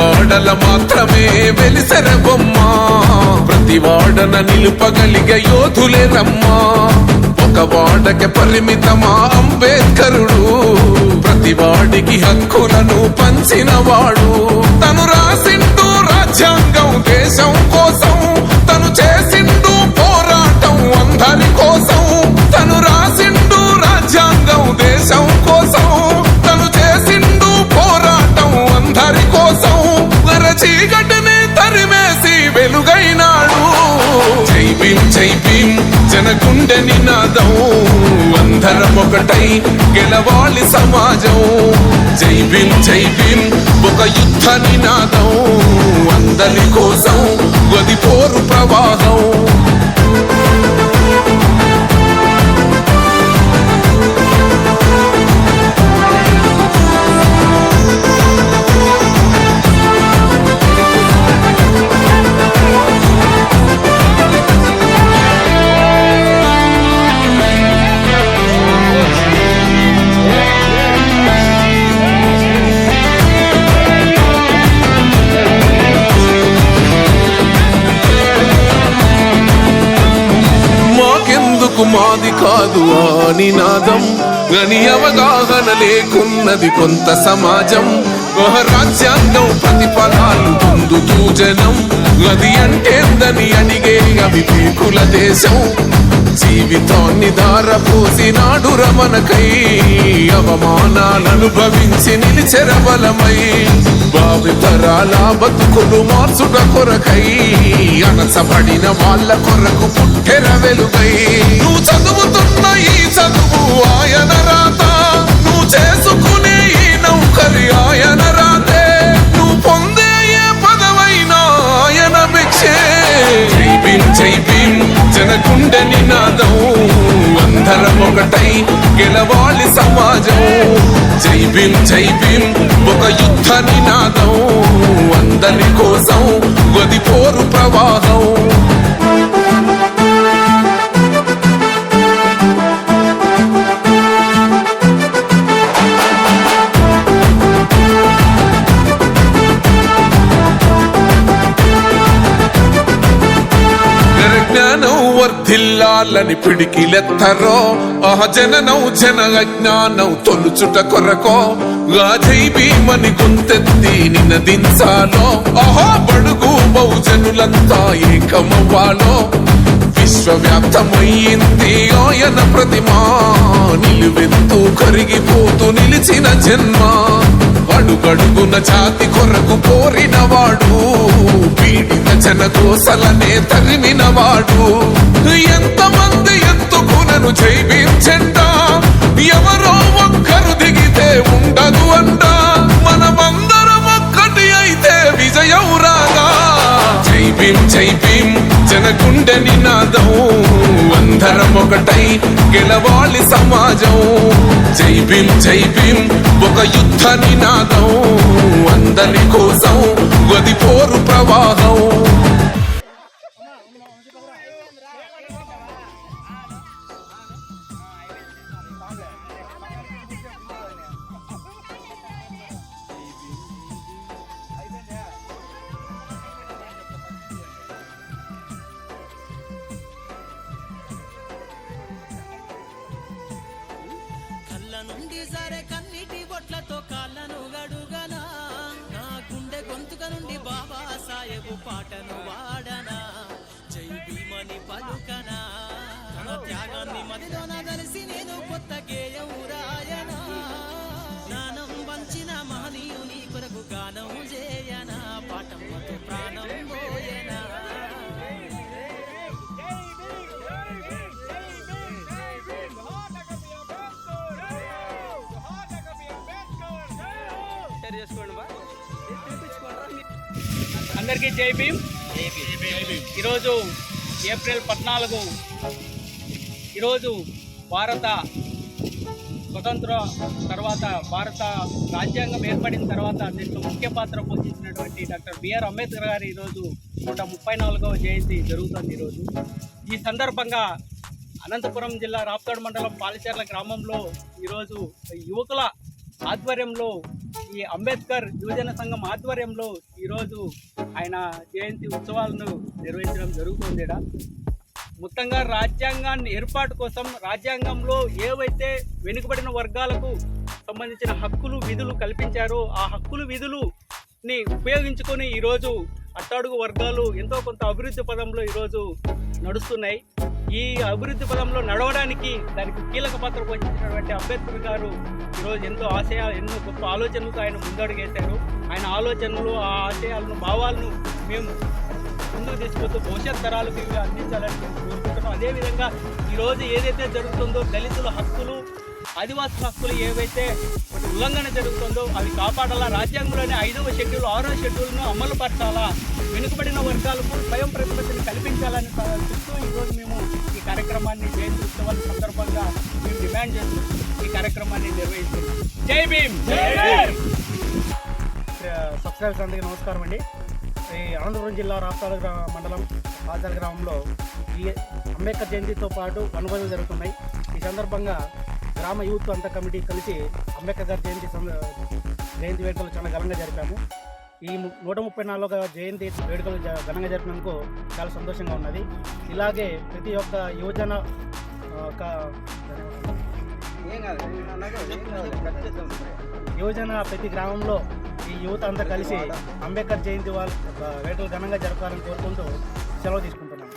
వాడల మాత్రమే వెలిసెర బొమ్మ, ప్రతి వాడన నిలుపగలిగే యోధులే రమ్మా. ఒక వాడకి పరిమితమా అంబేద్కరుడు, ప్రతి వాడికి హక్కులను పంచినవాడు. తను రాసిండు రాజ్యాంగం దేశం కోసం, తను చేసిండు పోరాటం అందరి కోసం. తను రాసిండు రాజ్యాంగం దేశం కోసం, తను చేసిండు పోరాటం అందరి కోసం. చీకటిని తరిమేసి వెలుగైనాడు. జై భీం జై భీం జనగుండె నినాదం, అందరం ఒకటై గెలవాలి సమాజం. జై భీం జై భీం ఒక యుద్ధ నినాదం, అందరి కోసం గది పోరు ప్రవాహం. మాది కాదు ఆ నినాదం, గని అవగాహన లేకున్నది కొంత సమాజం. రాజ్యాంగం ప్రతిఫలాలు పొందుతూ జనం, గది అంటేందని అడిగే అవివేకుల దేశం. జీవితాన్ని ధారపోసినాడు రమణకై, అవమానాలనుభవించి నిలిచెరబలమై. భావితరాల బతుకులు మార్చుట కొరకై, అనసబడిన వాళ్ళ కొరకు పుట్టెర వెలుగై. నువ్వు చదువుతున్న ఈ చదువు ఆయన రాత, నువ్వు చేసుకునే ఈ నౌకరి ఆయన రాతే, నువ్వు పొందే ఏ పదవైనా ఆయన భిక్షే. జై భీం జై భీం జనగుండె నినాదం, అందరం ఒకటై గెలవాలి సమాజం. జై భీం జై భీం ఒక యుద్ధ నినాదం, అందరి కోసం గది పోరు ప్రవాహం. వర్ధిల్లాలని పిడికిలెత్తరో, జననం జన అజ్ఞానం తొలుచుట కొరకో. జై భీమని గొంతెత్తి నినదించాలో, బడుగు బహుజనులంతా ఏకమవ్వాలో. విశ్వవ్యాప్తమయ్యింది ఆయన ప్రతిమా, నిలువెత్తు కరిగిపోతూ నిలిచిన జన్మ. అడుగడుగున జాతి కొరకు పోరినవాడు, పీడిత జనకోసలనే తరిమినవాడు. ఎంతమంది ఎత్తుకునను జై భీం జెండా, ఎవరో ఒక్కరు దిగితే ఉండదు అంట. మనమందరం ఒక్కటి అయితే విజయం రాగా. జై భీం జై భీం జనగుండె నినాదం, అందరం ఒకటై గెలవాలి సమాజం. జై భీం జై భీం ఒక యుద్ధ నినాదం, అందరి కోసం గది పోరు ప్రవాహం. నుండి సరే కన్నిటి బొట్లతో కాళ్ళను గడుగనా, నా గుండె గొంతుక నుండి బాబా సాహెబు పాటను వాడనా. జై భీమని పలుకనా, తన త్యాగాన్ని మదిలోన కలిసి నేను కొత్త గేయం రాయనా. జ్ఞానం వంచిన మహనీయుని కొరకు గానం చేయనా, పాఠంతో ప్రాణం పోయనా. అందరికీ జై భీమ్. ఈరోజు ఏప్రిల్ 14, ఈరోజు భారత స్వతంత్ర తర్వాత, భారత రాజ్యాంగం ఏర్పడిన తర్వాత దీంట్లో ముఖ్య పాత్ర పోషించినటువంటి డాక్టర్ బిఆర్ అంబేద్కర్ గారి ఈరోజు 134వ జయంతి జరుగుతుంది. ఈరోజు ఈ సందర్భంగా అనంతపురం జిల్లా రాప్తాడు మండలం పాలిచెర్ల గ్రామంలో ఈరోజు యువకుల ఆధ్వర్యంలో ఈ అంబేద్కర్ యువజన సంఘం ఆధ్వర్యంలో ఈరోజు ఆయన జయంతి ఉత్సవాలను నిర్వహించడం జరుగుతుంది. మొత్తంగా రాజ్యాంగాన్ని ఏర్పాటు కోసం రాజ్యాంగంలో ఏవైతే వెనుకబడిన వర్గాలకు సంబంధించిన హక్కులు విధులు కల్పించారో ఆ హక్కులు విధులుని ఉపయోగించుకొని ఈరోజు అట్టడుగు వర్గాలు ఎంతో కొంత అభివృద్ధి పదంలో ఈరోజు నడుస్తున్నాయి. ఈ అభివృద్ధి పదంలో నడవడానికి దానికి కీలక పాత్ర పోషించినటువంటి అంబేద్కర్ గారు ఈరోజు ఎన్నో గొప్ప ఆలోచనలతో ఆయన ముందడుగేశారు. ఆయన ఆలోచనలు, ఆ ఆశయాలను, భావాలను మేము ముందుకు తీసుకొస్తూ భవిష్యత్ తరాలకు ఇవి అందించాలని మేము కోరుకుంటున్నాం. అదేవిధంగా ఈరోజు ఏదైతే జరుగుతుందో దళితుల హక్కులు, ఆదివాసుల హక్కులు ఏవైతే ఉల్లంఘన జరుగుతుందో అవి కాపాడాలా, రాజ్యాంగంలోని 5వ షెడ్యూల్ 6వ షెడ్యూల్ను అమలు పరచాలా, వెనుకబడిన వర్గాలకు స్వయం ప్రతిపత్తిని కల్పించాలని చెప్తూ ఈరోజు మేము ఈ కార్యక్రమాన్ని జయంతి ఉత్సవాల సందర్భంగా మేము డిమాండ్ చేస్తూ ఈ కార్యక్రమాన్ని నిర్వహిస్తున్నాం. జై భీమ్. సబ్స్క్రైబర్స్ అందరికీ నమస్కారం అండి. ఈ అనంతపురం జిల్లా రాప్తాడు మండలం పాజాల గ్రామంలో ఈ అంబేద్కర్ జయంతితో పాటు వనభోజనాలు జరుగుతున్నాయి. ఈ సందర్భంగా గ్రామ యూత్ అంతా కమిటీ కలిసి అంబేద్కర్ గారి జయంతి వేడుకలు చాలా ఘనంగా జరిపాము. ఈ 134వ జయంతి వేడుకలు ఘనంగా జరిపినందుకు చాలా సంతోషంగా ఉన్నది. ఇలాగే ప్రతి ఒక్క యువజన ప్రతి గ్రామంలో ఈ యువత అంతా కలిసి అంబేద్కర్ జయంతి వేడుకలు ఘనంగా జరపాలని కోరుకుంటూ సెలవు తీసుకుంటున్నాను.